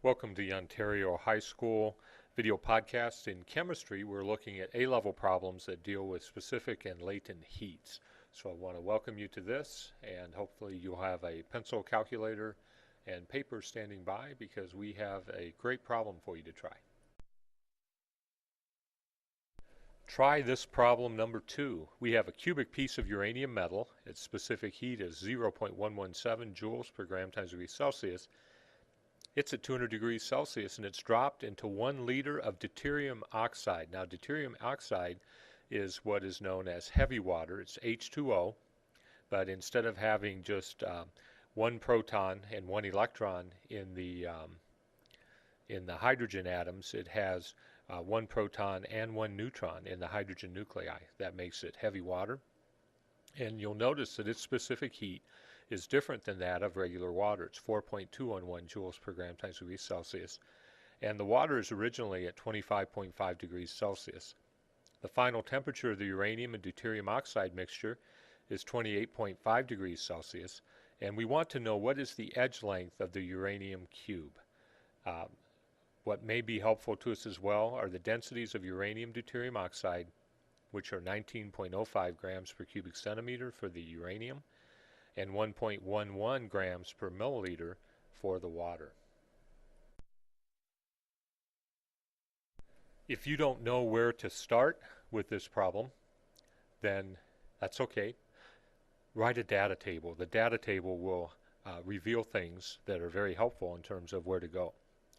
Welcome to the Ontario High School video podcast. In chemistry, we're looking at A-level problems that deal with specific and latent heats. So I want to welcome you to this, and hopefully you'll have a pencil, calculator, and paper standing by because we have a great problem for you to try. Try this problem number 2. We have a cubic piece of uranium metal. Its specific heat is 0.117 joules per gram times degrees Celsius. It's at 200 degrees Celsius, and it's dropped into 1 liter of deuterium oxide. Now, deuterium oxide is what is known as heavy water. It's H2O, but instead of having just 1 proton and 1 electron in the hydrogen atoms, it has 1 proton and 1 neutron in the hydrogen nuclei. That makes it heavy water. And you'll notice that its specific heat is different than that of regular water. It's 4.211 joules per gram times degrees Celsius. And the water is originally at 25.5 degrees Celsius. The final temperature of the uranium and deuterium oxide mixture is 28.5 degrees Celsius. And we want to know what is the edge length of the uranium cube. What may be helpful to us as well are the densities of uranium deuterium oxide, which are 19.05 grams per cubic centimeter for the uranium and 1.11 grams per milliliter for the water. If you don't know where to start with this problem, then that's okay. Write a data table. The data table will reveal things that are very helpful in terms of where to go.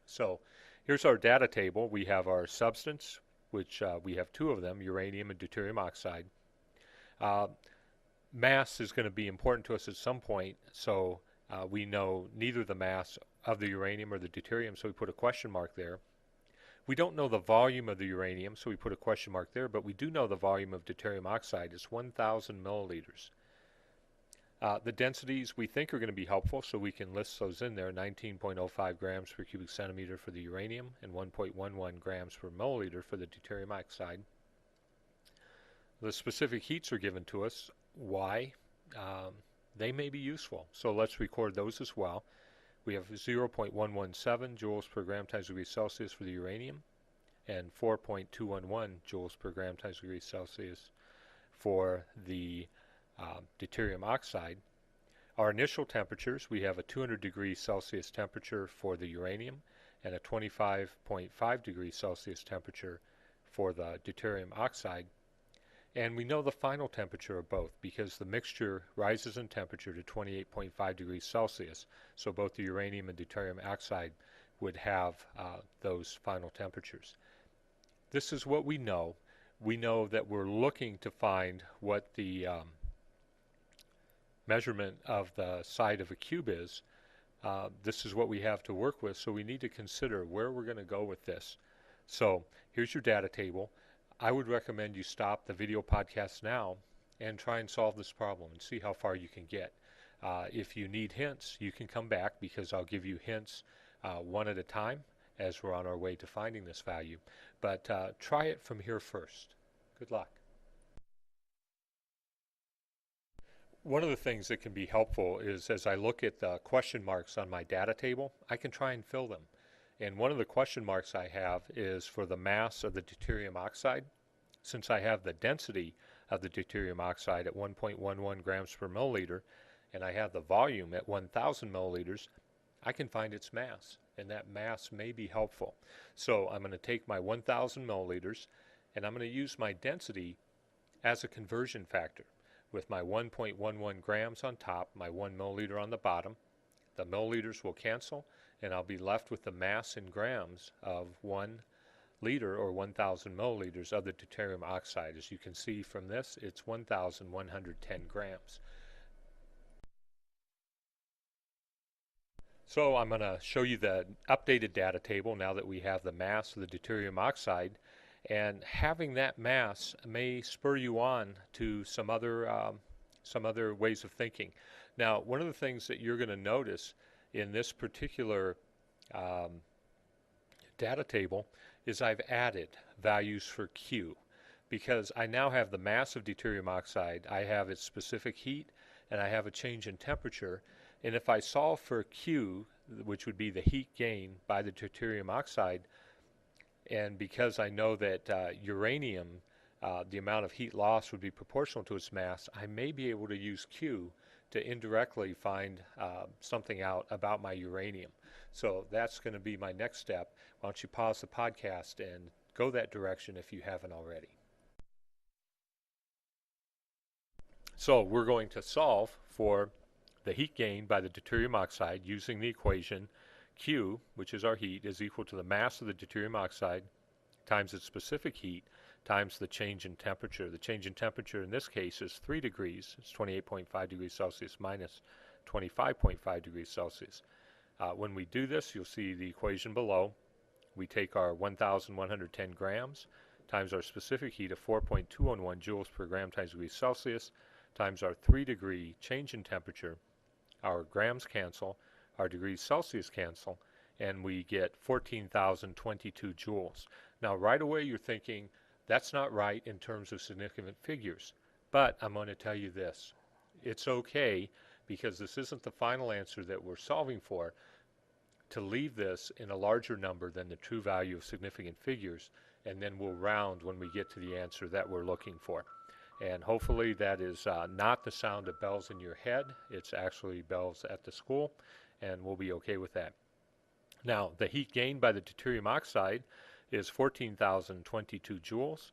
So here's our data table. We have our substance, which we have 2 of them, uranium and deuterium oxide. Mass is going to be important to us at some point, so we know neither the mass of the uranium or the deuterium, so we put a question mark there. We don't know the volume of the uranium, so we put a question mark there, but we do know the volume of deuterium oxide is 1,000 milliliters. The densities we think are going to be helpful, so we can list those in there, 19.05 grams per cubic centimeter for the uranium and 1.11 grams per milliliter for the deuterium oxide. The specific heats are given to us. Why? They may be useful, so let's record those as well. We have 0.117 joules per gram times degrees Celsius for the uranium and 4.211 joules per gram times degrees Celsius for the deuterium oxide. Our initial temperatures, we have a 200 degrees Celsius temperature for the uranium and a 25.5 degrees Celsius temperature for the deuterium oxide. And we know the final temperature of both because the mixture rises in temperature to 28.5 degrees Celsius. So both the uranium and deuterium oxide would have those final temperatures. This is what we know. We know that we're looking to find what the measurement of the side of a cube is. This is what we have to work with, so we need to consider where we're going to go with this. So here's your data table. I would recommend you stop the video podcast now and try and solve this problem and see how far you can get. If you need hints, you can come back because I'll give you hints one at a time as we're on our way to finding this value. But try it from here first. Good luck. One of the things that can be helpful is as I look at the question marks on my data table, I can try and fill them. And one of the question marks I have is for the mass of the deuterium oxide. Since I have the density of the deuterium oxide at 1.11 grams per milliliter, and I have the volume at 1,000 milliliters, I can find its mass, and that mass may be helpful. So I'm going to take my 1,000 milliliters, and I'm going to use my density as a conversion factor with my 1.11 grams on top, my 1 milliliter on the bottom. The milliliters will cancel, and I'll be left with the mass in grams of 1 liter or 1,000 milliliters of the deuterium oxide. As you can see from this, it's 1,110 grams. So I'm going to show you the updated data table now that we have the mass of the deuterium oxide, and having that mass may spur you on to some other ways of thinking. Now, one of the things that you're going to notice in this particular data table is I've added values for Q because I now have the mass of deuterium oxide, I have its specific heat, and I have a change in temperature. And if I solve for Q, which would be the heat gain by the deuterium oxide. And because I know that uranium, the amount of heat loss would be proportional to its mass, I may be able to use Q to indirectly find something out about my uranium. So that's going to be my next step. Why don't you pause the podcast and go that direction if you haven't already. So we're going to solve for the heat gain by the deuterium oxide using the equation Q, which is our heat, is equal to the mass of the deuterium oxide times its specific heat times the change in temperature. The change in temperature in this case is 3 degrees. It's 28.5 degrees Celsius minus 25.5 degrees Celsius. When we do this, you'll see the equation below. We take our 1,110 grams times our specific heat of 4.211 joules per gram times degrees Celsius times our 3 degree change in temperature. Our grams cancel, our degrees Celsius cancel, and we get 14,022 joules. Now right away you're thinking, that's not right in terms of significant figures. But I'm going to tell you this. It's okay, because this isn't the final answer that we're solving for, to leave this in a larger number than the true value of significant figures, and then we'll round when we get to the answer that we're looking for. And hopefully that is not the sound of bells in your head. It's actually bells at the school, and we'll be okay with that. Now, the heat gained by the deuterium oxide is 14,022 joules.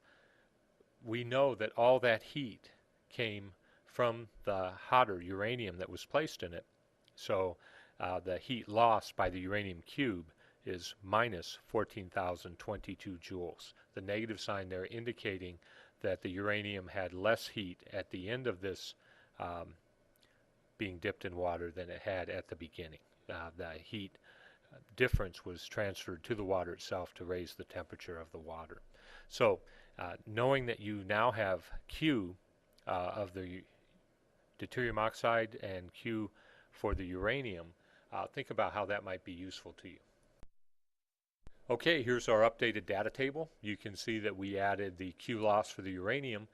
We know that all that heat came from the hotter uranium that was placed in it. So the heat lost by the uranium cube is minus 14,022 joules. The negative sign there indicating that the uranium had less heat at the end of this being dipped in water than it had at the beginning. The heat difference was transferred to the water itself to raise the temperature of the water. So knowing that you now have Q of the deuterium oxide and Q for the uranium, think about how that might be useful to you. Okay, here's our updated data table. You can see that we added the Q loss for the uranium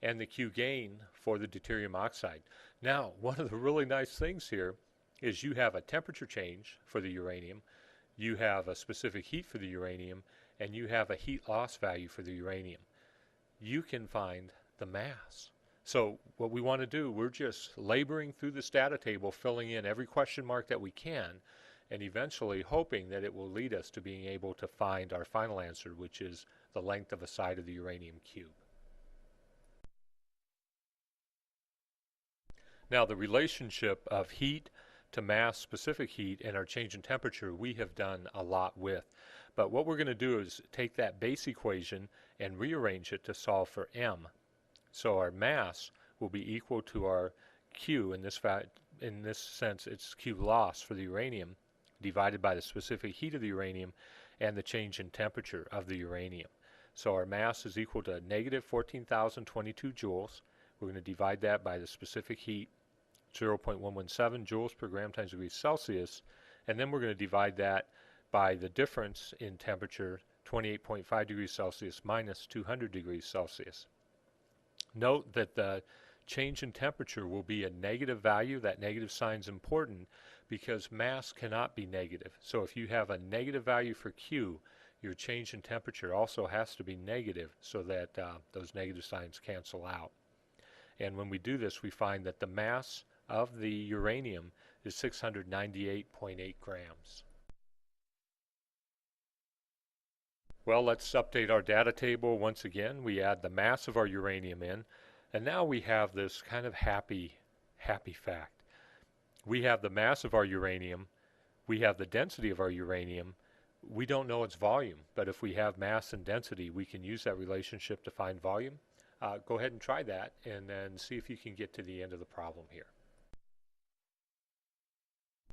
and the Q gain for the deuterium oxide. Now, one of the really nice things here is you have a temperature change for the uranium, you have a specific heat for the uranium, and you have a heat loss value for the uranium. You can find the mass. So what we want to do, we're just laboring through this data table, filling in every question mark that we can, and eventually hoping that it will lead us to being able to find our final answer, which is the length of a side of the uranium cube. Now, the relationship of heat to mass, specific heat, and our change in temperature, we have done a lot with. But what we're going to do is take that base equation and rearrange it to solve for m. So our mass will be equal to our Q, in this sense it's Q loss for the uranium, divided by the specific heat of the uranium and the change in temperature of the uranium. So our mass is equal to negative 14,022 joules. We're going to divide that by the specific heat, 0.117 joules per gram times degrees Celsius, and then we're going to divide that by the difference in temperature, 28.5 degrees Celsius minus 200 degrees Celsius. Note that the change in temperature will be a negative value. That negative sign is important because mass cannot be negative. So if you have a negative value for Q, your change in temperature also has to be negative so that those negative signs cancel out. And when we do this, we find that the mass of the uranium is 698.8 grams. Well, let's update our data table once again. We add the mass of our uranium in, and now we have this kind of happy fact. We have the mass of our uranium, we have the density of our uranium, we don't know its volume, but if we have mass and density, we can use that relationship to find volume. Go ahead and try that, and then see if you can get to the end of the problem here.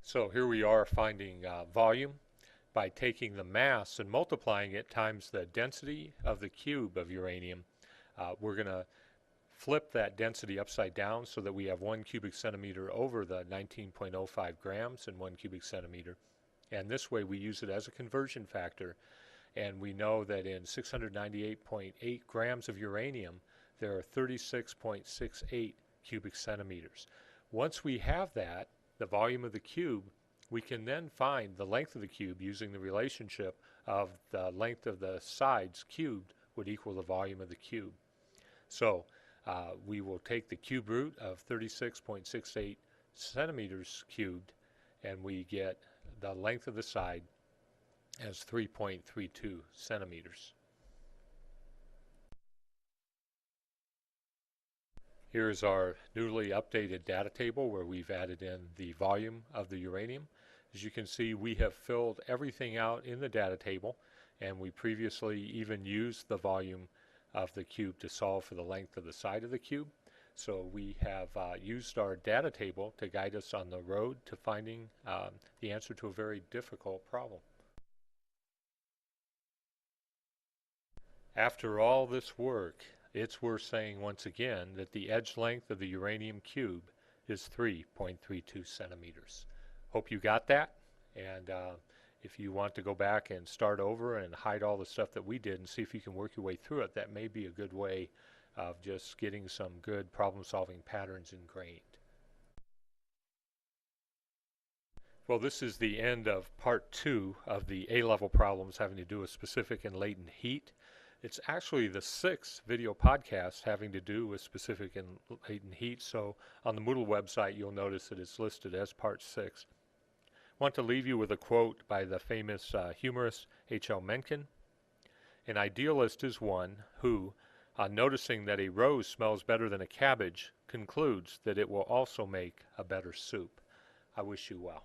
So here we are finding volume by taking the mass and multiplying it times the density of the cube of uranium. We're going to flip that density upside down so that we have 1 cubic centimeter over the 19.05 grams in 1 cubic centimeter. And this way we use it as a conversion factor. And we know that in 698.8 grams of uranium, there are 36.68 cubic centimeters. Once we have that, the volume of the cube, We can then find the length of the cube using the relationship of the length of the sides cubed would equal the volume of the cube. So we will take the cube root of 36.68 centimeters cubed, and we get the length of the side as 3.32 centimeters. Here's our newly updated data table where we've added in the volume of the uranium. As you can see, we have filled everything out in the data table, and we previously even used the volume of the cube to solve for the length of the side of the cube. So we have used our data table to guide us on the road to finding the answer to a very difficult problem. After all this work, it's worth saying once again that the edge length of the uranium cube is 3.32 centimeters. Hope you got that, and if you want to go back and start over and hide all the stuff that we did and see if you can work your way through it, that may be a good way of just getting some good problem-solving patterns ingrained. Well, this is the end of part 2 of the A-level problems having to do with specific and latent heat. It's actually the 6th video podcast having to do with specific and latent heat, so on the Moodle website you'll notice that it's listed as part 6. I want to leave you with a quote by the famous humorist H.L. Mencken. An idealist is one who, on noticing that a rose smells better than a cabbage, concludes that it will also make a better soup. I wish you well.